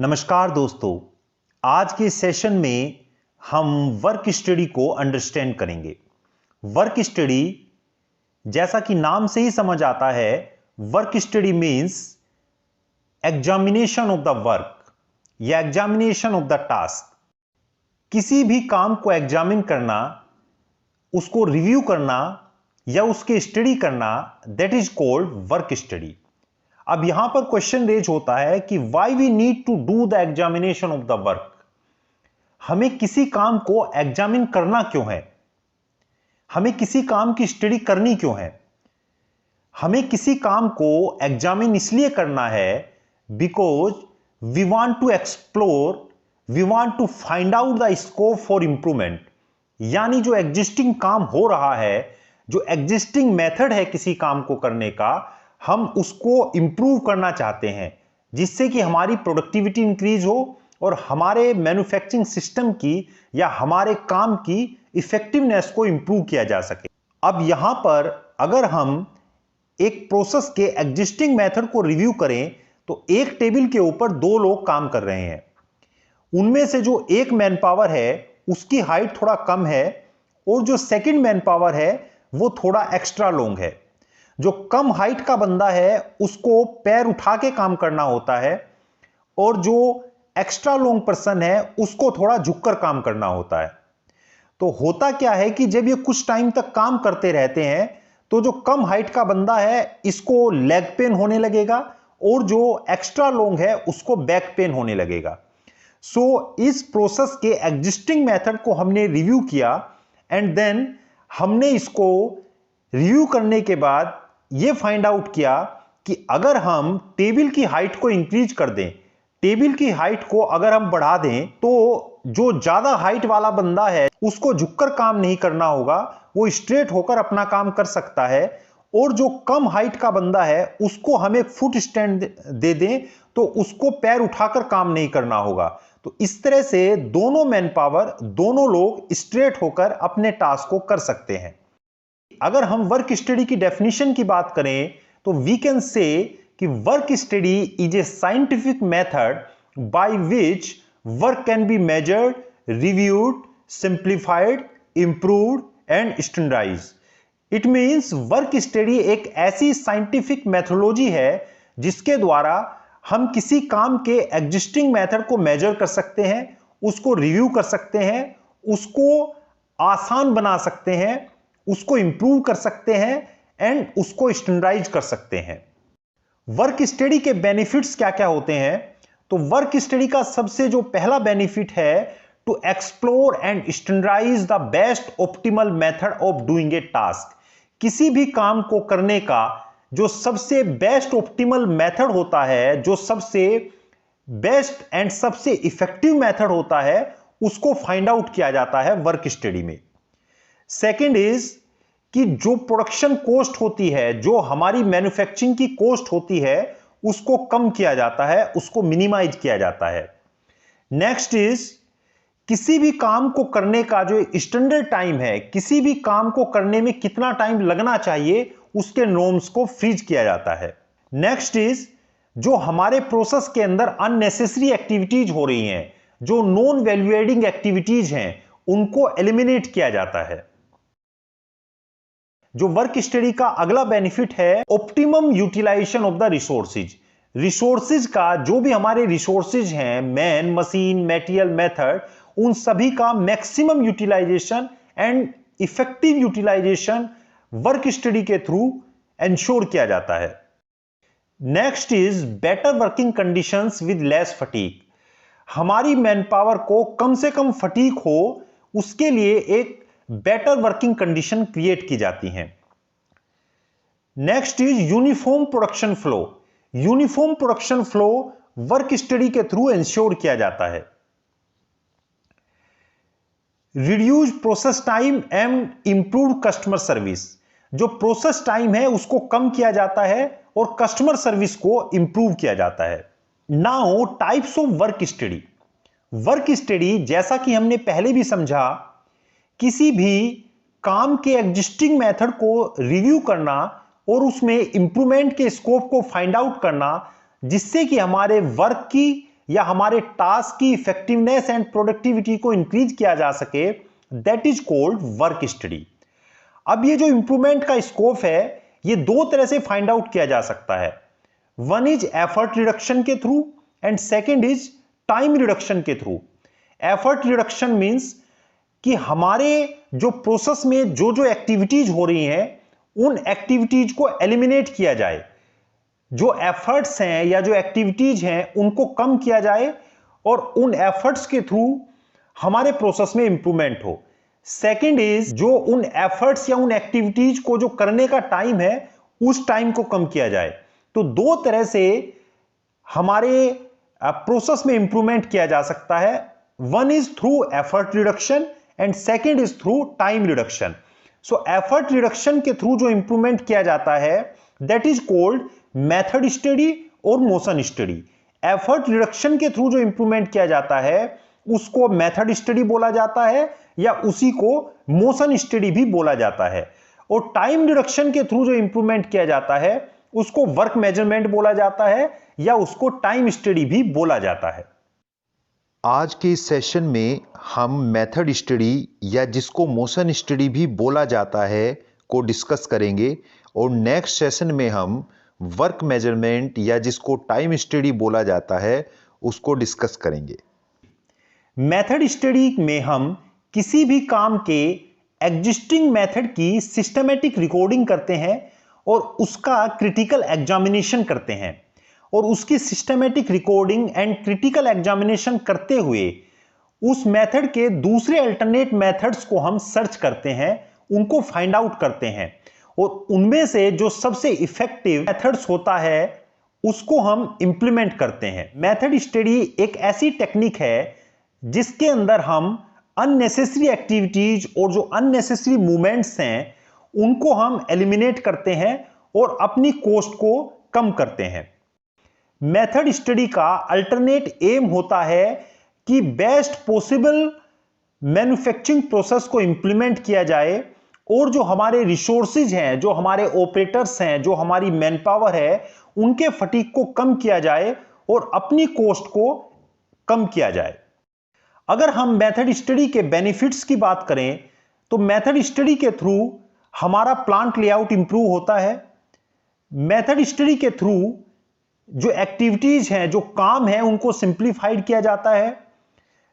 नमस्कार दोस्तों, आज के सेशन में हम वर्क स्टडी को अंडरस्टैंड करेंगे। वर्क स्टडी जैसा कि नाम से ही समझ आता है, work study means examination of the work या एग्जामिनेशन ऑफ द टास्क। किसी भी काम को एग्जामिन करना, उसको रिव्यू करना या उसके स्टडी करना, that is called work study. अब यहां पर क्वेश्चन रेज होता है कि why we need to do the examination of the work. हमें किसी काम को एग्जामिन करना क्यों है, हमें किसी काम की स्टडी करनी क्यों है। हमें किसी काम को एग्जामिन इसलिए करना है because we want to explore, we want to find out the scope for improvement. यानी जो एग्जिस्टिंग काम हो रहा है, जो एग्जिस्टिंग मेथड है किसी काम को करने का, हम उसको इंप्रूव करना चाहते हैं जिससे कि हमारी प्रोडक्टिविटी इंक्रीज हो और हमारे मैन्युफैक्चरिंग सिस्टम की या हमारे काम की इफेक्टिवनेस को इंप्रूव किया जा सके। अब यहां पर अगर हम एक प्रोसेस के एग्जिस्टिंग मेथड को रिव्यू करें तो एक टेबल के ऊपर दो लोग काम कर रहे हैं। उनमें से जो एक मैन पावर है उसकी हाइट थोड़ा कम है और जो सेकंड मैन पावर है वो थोड़ा एक्स्ट्रा लॉन्ग है। जो कम हाइट का बंदा है उसको पैर उठा के काम करना होता है और जो एक्स्ट्रा लॉन्ग पर्सन है उसको थोड़ा झुककर काम करना होता है। तो होता क्या है कि जब ये कुछ टाइम तक काम करते रहते हैं तो जो कम हाइट का बंदा है इसको लेग पेन होने लगेगा और जो एक्स्ट्रा लॉन्ग है उसको बैक पेन होने लगेगा। सो इस प्रोसेस के एग्जिस्टिंग मेथड को हमने रिव्यू किया एंड देन हमने इसको रिव्यू करने के बाद ये फाइंड आउट किया कि अगर हम टेबल की हाइट को इंक्रीज कर दें, टेबल की हाइट को अगर हम बढ़ा दें तो जो ज्यादा हाइट वाला बंदा है उसको झुककर काम नहीं करना होगा, वो स्ट्रेट होकर अपना काम कर सकता है। और जो कम हाइट का बंदा है उसको हम एक फुट स्टैंड दे दें तो उसको पैर उठाकर काम नहीं करना होगा। तो इस तरह से दोनों मैन पावर, दोनों लोग स्ट्रेट होकर अपने टास्क को कर सकते हैं। अगर हम वर्क स्टडी की डेफिनेशन की बात करें तो वी कैन से कि work study is a scientific method by which work can be measured, reviewed, simplified, improved and standardised. It means work study एक ऐसी साइंटिफिक मेथोडोलॉजी है जिसके द्वारा हम किसी काम के एग्जिस्टिंग मेथड को मेजर कर सकते हैं, उसको रिव्यू कर सकते हैं, उसको आसान बना सकते हैं, उसको इंप्रूव कर सकते हैं एंड उसको स्टैंडर्डाइज कर सकते हैं। वर्क स्टडी के बेनिफिट्स क्या क्या होते हैं? तो वर्क स्टडी का सबसे जो पहला बेनिफिट है to explore and standardise the best optimal method of doing a task. किसी भी काम को करने का जो सबसे बेस्ट ऑप्टिमल मेथड होता है, जो सबसे बेस्ट एंड सबसे इफेक्टिव मेथड होता है, उसको फाइंड आउट किया जाता है वर्क स्टडी में। सेकंड इज कि जो प्रोडक्शन कॉस्ट होती है, जो हमारी मैन्युफैक्चरिंग की कॉस्ट होती है, उसको कम किया जाता है, उसको मिनिमाइज किया जाता है। नेक्स्ट इज किसी भी काम को करने का जो स्टैंडर्ड टाइम है, किसी भी काम को करने में कितना टाइम लगना चाहिए, उसके नॉर्म्स को फ्रीज किया जाता है। नेक्स्ट इज जो हमारे प्रोसेस के अंदर अननेसेसरी एक्टिविटीज हो रही हैं, जो नॉन वैल्यू एडिंग एक्टिविटीज हैं, उनको एलिमिनेट किया जाता है। जो वर्क स्टडी का अगला बेनिफिट है optimum utilisation of the resources. Resources का जो भी हमारे रिसोर्सेज हैं, मैन, मशीन, मटेरियल, मेथड, उन सभी का maximum utilisation and effective utilisation work study के थ्रू एंश्योर किया जाता है। Next is better working conditions with less fatigue. हमारी मैन पावर को कम से कम फटीग हो, उसके लिए एक बेटर वर्किंग कंडीशन क्रिएट की जाती हैं। Next is uniform production flow. Uniform production flow work study के थ्रू इंश्योर किया जाता है। Reduce process time and improve customer service. जो प्रोसेस टाइम है उसको कम किया जाता है और कस्टमर सर्विस को इंप्रूव किया जाता है। Now types of work study. Work study जैसा कि हमने पहले भी समझा, किसी भी काम के एग्जिस्टिंग मेथड को रिव्यू करना और उसमें इंप्रूवमेंट के स्कोप को फाइंड आउट करना जिससे कि हमारे वर्क की या हमारे टास्क की इफेक्टिवनेस एंड प्रोडक्टिविटी को इंक्रीज किया जा सके, that is called work study. अब ये जो इंप्रूवमेंट का स्कोप है, ये दो तरह से फाइंड आउट किया जा सकता है। वन इज एफर्ट रिडक्शन के थ्रू and second is time reduction के थ्रू। एफर्ट रिडक्शन मींस कि हमारे जो प्रोसेस में जो जो एक्टिविटीज हो रही हैं, उन एक्टिविटीज को एलिमिनेट किया जाए, जो एफर्ट्स हैं या जो एक्टिविटीज हैं उनको कम किया जाए और उन एफर्ट्स के थ्रू हमारे प्रोसेस में इंप्रूवमेंट हो। सेकंड इज जो उन एफर्ट्स या उन एक्टिविटीज को जो करने का टाइम है, उस टाइम को कम किया जाए। तो दो तरह से हमारे प्रोसेस में इंप्रूवमेंट किया जा सकता है। One is through effort reduction and second is through time reduction. So effort reduction के थ्रू जो इंप्रूवमेंट किया जाता है, that is called method study और मोशन स्टडी। एफर्ट रिडक्शन के थ्रू जो इंप्रूवमेंट किया जाता है उसको मेथड स्टडी बोला जाता है या उसी को मोशन स्टडी भी बोला जाता है। और टाइम रिडक्शन के थ्रू जो इंप्रूवमेंट किया जाता है उसको वर्क मेजरमेंट बोला जाता है या उसको टाइम स्टडी भी बोला जाता है। आज के इस सेशन में हम मेथड स्टडी या जिसको मोशन स्टडी भी बोला जाता है को डिस्कस करेंगे और नेक्स्ट सेशन में हम वर्क मेजरमेंट या जिसको टाइम स्टडी बोला जाता है उसको डिस्कस करेंगे। मेथड स्टडी में हम किसी भी काम के एग्जिस्टिंग मेथड की सिस्टमेटिक रिकॉर्डिंग करते हैं और उसका क्रिटिकल एग्जामिनेशन करते हैं, और उसकी systematic recording and critical examination करते हुए उस मेथड के दूसरे अल्टरनेट मेथड्स को हम सर्च करते हैं, उनको फाइंड आउट करते हैं और उनमें से जो सबसे इफेक्टिव मेथड्स होता है उसको हम इंप्लीमेंट करते हैं। मेथड स्टडी एक ऐसी टेक्निक है जिसके अंदर हम अननेसेसरी एक्टिविटीज और जो अननेसेसरी मूवमेंट्स हैं उनको हम एलिमिनेट करते हैं और अपनी कॉस्ट को कम करते हैं। मेथड स्टडी का अल्टरनेट एम होता है कि बेस्ट पॉसिबल मैन्युफैक्चरिंग प्रोसेस को इंप्लीमेंट किया जाए और जो हमारे रिसोर्सेज हैं, जो हमारे ऑपरेटर्स हैं, जो हमारी मैन पावर है, उनके फटीग को कम किया जाए और अपनी कॉस्ट को कम किया जाए। अगर हम मेथड स्टडी के बेनिफिट्स की बात करें तो मेथड स्टडी के थ्रू हमारा प्लांट लेआउट इंप्रूव होता है। मेथड स्टडी के थ्रू जो एक्टिविटीज हैं, जो काम है, उनको सिंप्लीफाइड किया जाता है।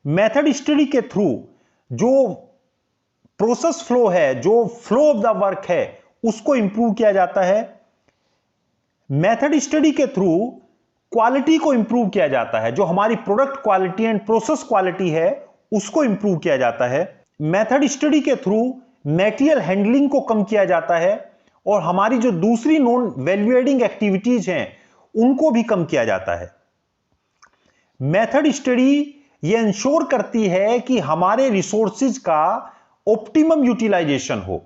मेथड स्टडी के थ्रू जो प्रोसेस फ्लो है, जो फ्लो ऑफ द वर्क है, उसको इंप्रूव किया जाता है। मेथड स्टडी के थ्रू क्वालिटी को इंप्रूव किया जाता है, जो हमारी product quality and process quality है उसको इंप्रूव किया जाता है। मेथड स्टडी के थ्रू मटेरियल हैंडलिंग को कम किया जाता है और हमारी जो दूसरी नॉन वैल्यू एडिंग एक्टिविटीज हैं उनको भी कम किया जाता है। मेथड स्टडी ये इंश्योर करती है कि हमारे रिसोर्सेज का ऑप्टिमम यूटिलाइजेशन हो।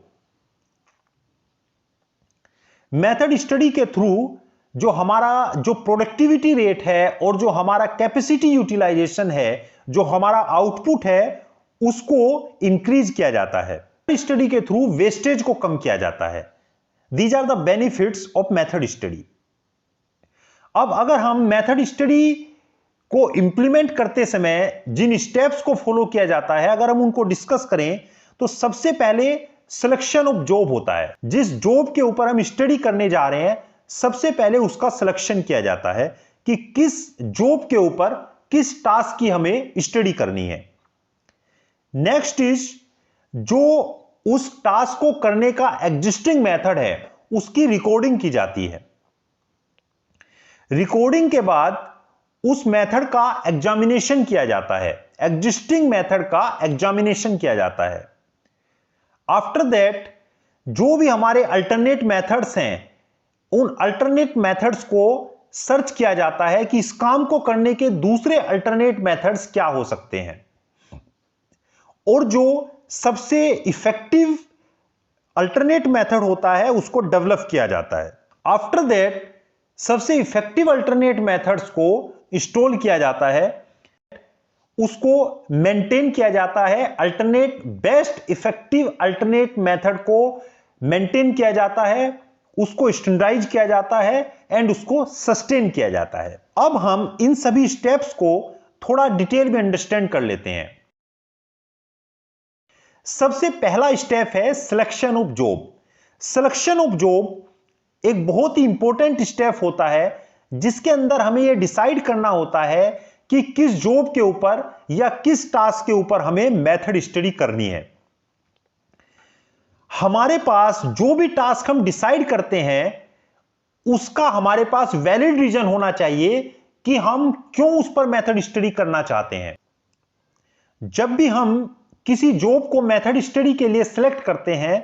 मेथड स्टडी के थ्रू जो हमारा जो प्रोडक्टिविटी रेट है और जो हमारा कैपेसिटी यूटिलाइजेशन है, जो हमारा आउटपुट है, उसको इंक्रीज किया जाता है। स्टडी के थ्रू वेस्टेज को कम किया जाता है। These are the benefits of method study. अब अगर हम मेथड स्टडी को इंप्लीमेंट करते समय जिन स्टेप्स को फॉलो किया जाता है, अगर हम उनको डिस्कस करें तो सबसे पहले सिलेक्शन ऑफ जॉब होता है। जिस जॉब के ऊपर हम स्टडी करने जा रहे हैं, सबसे पहले उसका सिलेक्शन किया जाता है कि किस जॉब के ऊपर किस टास्क की हमें स्टडी करनी है। नेक्स्ट इज जो उस टास्क को करने का एग्जिस्टिंग मेथड है उसकी रिकॉर्डिंग की जाती है। रिकॉर्डिंग के बाद उस मेथड का एग्जामिनेशन किया जाता है, एग्जिस्टिंग मेथड का एग्जामिनेशन किया जाता है। आफ्टर दैट जो भी हमारे अल्टरनेट मेथड्स हैं, उन अल्टरनेट मेथड्स को सर्च किया जाता है कि इस काम को करने के दूसरे अल्टरनेट मेथड्स क्या हो सकते हैं और जो सबसे इफेक्टिव अल्टरनेट मेथड होता है उसको डेवलप किया जाता है। आफ्टर दैट सबसे इफेक्टिव अल्टरनेट मेथड्स को इंस्टॉल किया जाता है, उसको मेंटेन किया जाता है। Alternate best effective alternate method को मेंटेन किया जाता है, उसको स्टैंडर्डाइज किया जाता है एंड उसको सस्टेन किया जाता है। अब हम इन सभी स्टेप्स को थोड़ा डिटेल में अंडरस्टैंड कर लेते हैं। सबसे पहला स्टेप है selection of job. Selection of job एक बहुत ही इंपॉर्टेंट स्टेप होता है जिसके अंदर हमें यह डिसाइड करना होता है कि किस जॉब के ऊपर या किस टास्क के ऊपर हमें मेथड स्टडी करनी है। हमारे पास जो भी टास्क हम डिसाइड करते हैं उसका हमारे पास वैलिड रीजन होना चाहिए कि हम क्यों उस पर मेथड स्टडी करना चाहते हैं। जब भी हम किसी जॉब को मेथड स्टडी के लिए सिलेक्ट करते हैं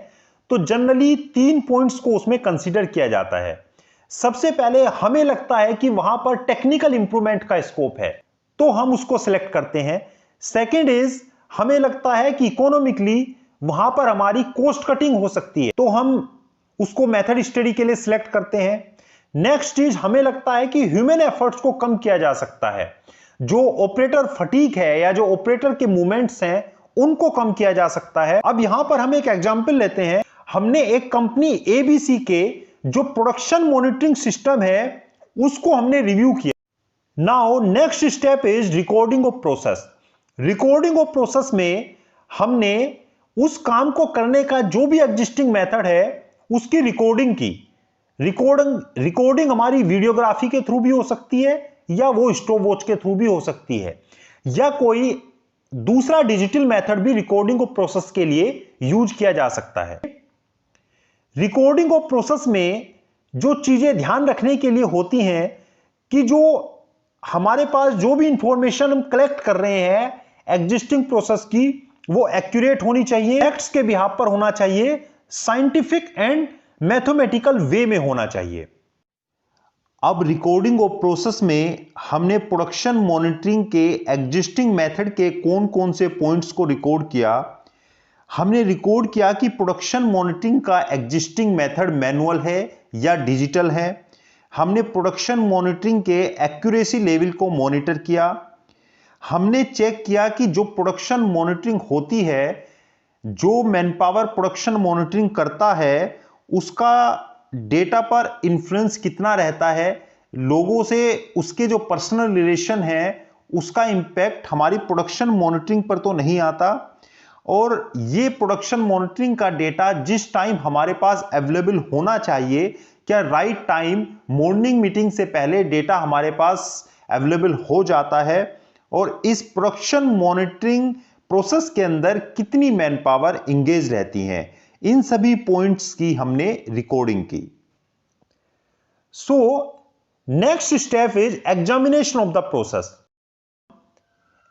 तो जनरली 3 पॉइंट्स को उसमें कंसीडर किया जाता है। सबसे पहले हमें लगता है कि वहां पर टेक्निकल इंप्रूवमेंट का स्कोप है तो हम उसको सिलेक्ट करते हैं। सेकंड इज हमें लगता है कि इकोनॉमिकली वहां पर हमारी कॉस्ट कटिंग हो सकती है तो हम उसको मेथड स्टडी के लिए सिलेक्ट करते हैं। नेक्स्ट इज हमें लगता है कि ह्यूमन एफर्ट्स को कम किया जा सकता है, जो ऑपरेटर फटीग है या जो ऑपरेटर के मूवमेंट्स हैं उनको कम किया जा सकता है। अब यहां पर हम एक एग्जांपल लेते हैं। हमने एक कंपनी एबीसी के जो प्रोडक्शन मॉनिटरिंग सिस्टम है उसको हमने रिव्यू किया। Now next step is recording of process. Recording of process में हमने उस काम को करने का जो भी एग्जिस्टिंग मेथड है उसकी रिकॉर्डिंग की। रिकॉर्डिंग हमारी वीडियोग्राफी के थ्रू भी हो सकती है या वो स्टॉपवॉच के थ्रू भी हो सकती है या कोई दूसरा डिजिटल मेथड भी रिकॉर्डिंग ऑफ प्रोसेस के लिए यूज किया जा सकता है। रिकॉर्डिंग ऑफ प्रोसेस में जो चीजें ध्यान रखने के लिए होती हैं कि जो हमारे पास जो भी इंफॉर्मेशन हम कलेक्ट कर रहे हैं एग्जिस्टिंग प्रोसेस की वो एक्यूरेट होनी चाहिए, फैक्ट्स के बिहाफ पर होना चाहिए, साइंटिफिक एंड मैथमेटिकल वे में होना चाहिए। अब रिकॉर्डिंग ऑफ प्रोसेस में हमने प्रोडक्शन मॉनिटरिंग के एग्जिस्टिंग मेथड के कौन कौन से पॉइंट्स को रिकॉर्ड किया। हमने रिकॉर्ड किया कि प्रोडक्शन मॉनिटरिंग का एग्जिस्टिंग मेथड मैनुअल है या डिजिटल है। हमने प्रोडक्शन मॉनिटरिंग के एक्यूरेसी लेवल को मॉनिटर किया। हमने चेक किया कि जो प्रोडक्शन मॉनिटरिंग होती है, जो मैनपावर प्रोडक्शन मॉनिटरिंग करता है उसका डेटा पर इन्फ्लुएंस कितना रहता है, लोगों से उसके जो पर्सनल रिलेशन है उसका इंपैक्ट हमारी प्रोडक्शन मॉनिटरिंग पर तो नहीं आता। और ये प्रोडक्शन मॉनिटरिंग का डेटा जिस टाइम हमारे पास अवेलेबल होना चाहिए, क्या राइट टाइम मॉर्निंग मीटिंग से पहले डेटा हमारे पास अवेलेबल हो जाता है और इस प्रोडक्शन मॉनिटरिंग प्रोसेस के अंदर कितनी मैन पावर इंगेज रहती हैं, इन सभी पॉइंट्स की हमने रिकॉर्डिंग की। So next step is examination of the process.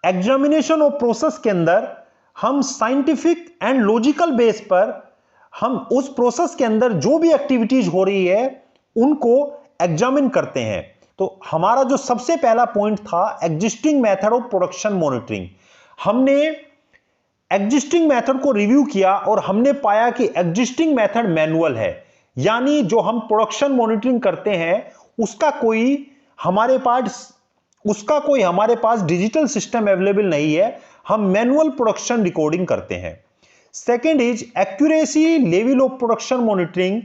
Examination of process के अंदर हम साइंटिफिक एंड लॉजिकल बेस पर हम उस प्रोसेस के अंदर जो भी एक्टिविटीज हो रही है उनको एग्जामिन करते हैं। तो हमारा जो सबसे पहला पॉइंट था existing method of production monitoring. हमने एग्जिस्टिंग मेथड को रिव्यू किया और हमने पाया कि एग्जिस्टिंग मेथड मैनुअल है, यानी जो हम प्रोडक्शन मॉनिटरिंग करते हैं उसका कोई हमारे पास डिजिटल सिस्टम अवेलेबल नहीं है, हम मैनुअल प्रोडक्शन रिकॉर्डिंग करते हैं। Second is accuracy level of production monitoring.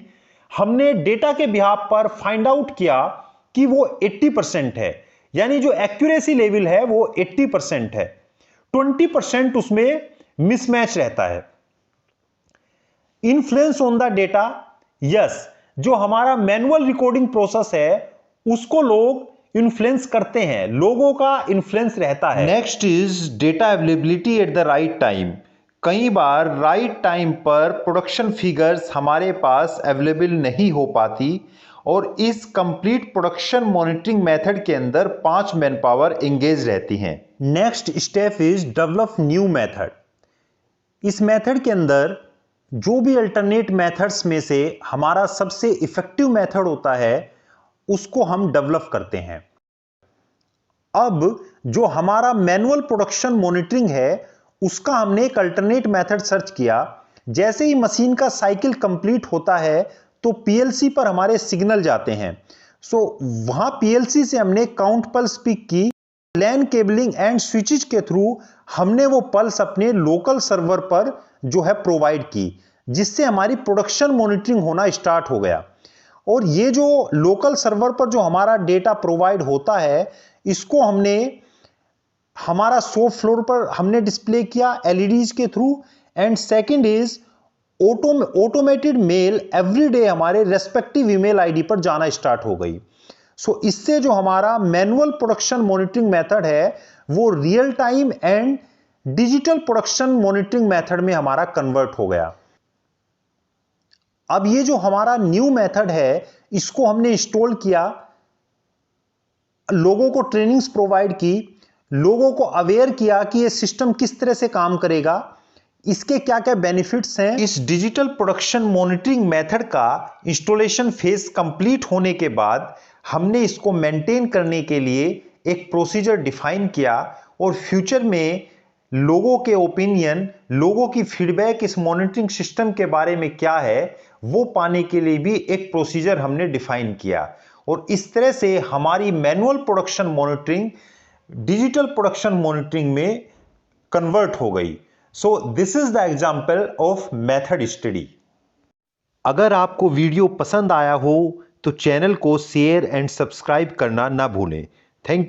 हमने डेटा के बिहाफ पर फाइंड आउट किया कि वो 80% है, यानी जो एक्यूरेसी लेवल है वो 80% है, 20% उसमें मिसमैच रहता है। Influence on the data, yes, जो हमारा मैनुअल रिकॉर्डिंग प्रोसेस है उसको लोग इन्फ्लुएंस करते हैं, लोगों का इन्फ्लुएंस रहता है। Next is data availability at the right time. कई बार राइट टाइम पर प्रोडक्शन फिगर्स हमारे पास अवेलेबल नहीं हो पाती और इस कंप्लीट प्रोडक्शन मॉनिटरिंग मेथड के अंदर 5 मैन पावर एंगेज रहती हैं। Next step is develop new method. इस मेथड के अंदर जो भी अल्टरनेट मेथड्स में से हमारा सबसे इफेक्टिव मेथड होता है उसको हम डेवलप करते हैं। अब जो हमारा मैनुअल प्रोडक्शन मॉनिटरिंग है उसका हमने एक अल्टरनेट मेथड सर्च किया। जैसे ही मशीन का साइकिल कंप्लीट होता है तो पीएलसी पर हमारे सिग्नल जाते हैं। सो वहां पीएलसी से हमने काउंट पल्स पिक की, लैन केबलिंग एंड स्विचेज के थ्रू हमने वो पल्स अपने लोकल सर्वर पर जो है प्रोवाइड की, जिससे हमारी प्रोडक्शन मॉनिटरिंग होना स्टार्ट हो गया। और ये जो लोकल सर्वर पर जो हमारा डेटा प्रोवाइड होता है, इसको हमने हमारा शॉप फ्लोर पर हमने डिस्प्ले किया एलईडीज के थ्रू। And second is automated mail every day हमारे रेस्पेक्टिव ईमेल आईडी पर जाना स्टार्ट हो गई। सो इससे जो हमारा मैनुअल प्रोडक्शन मॉनिटरिंग मेथड है वो real time and digital production monitoring method में हमारा कन्वर्ट हो गया। अब ये जो हमारा न्यू मेथड है इसको हमने इंस्टॉल किया, लोगों को ट्रेनिंग्स प्रोवाइड की, लोगों को अवेयर किया कि ये सिस्टम किस तरह से काम करेगा, इसके क्या क्या बेनिफिट्स हैं। इस डिजिटल प्रोडक्शन मॉनिटरिंग मेथड का इंस्टॉलेशन फेज कंप्लीट होने के बाद हमने इसको मेंटेन करने के लिए एक प्रोसीजर डिफाइन किया और फ्यूचर में लोगों के ओपिनियन, लोगों की फीडबैक इस मॉनिटरिंग सिस्टम के बारे में क्या है वो पाने के लिए भी एक प्रोसीजर हमने डिफाइन किया। और इस तरह से हमारी manual production monitoring digital production monitoring में कन्वर्ट हो गई। So this is the example of method study. अगर आपको वीडियो पसंद आया हो तो चैनल को शेयर एंड सब्सक्राइब करना ना भूलें। Thank you.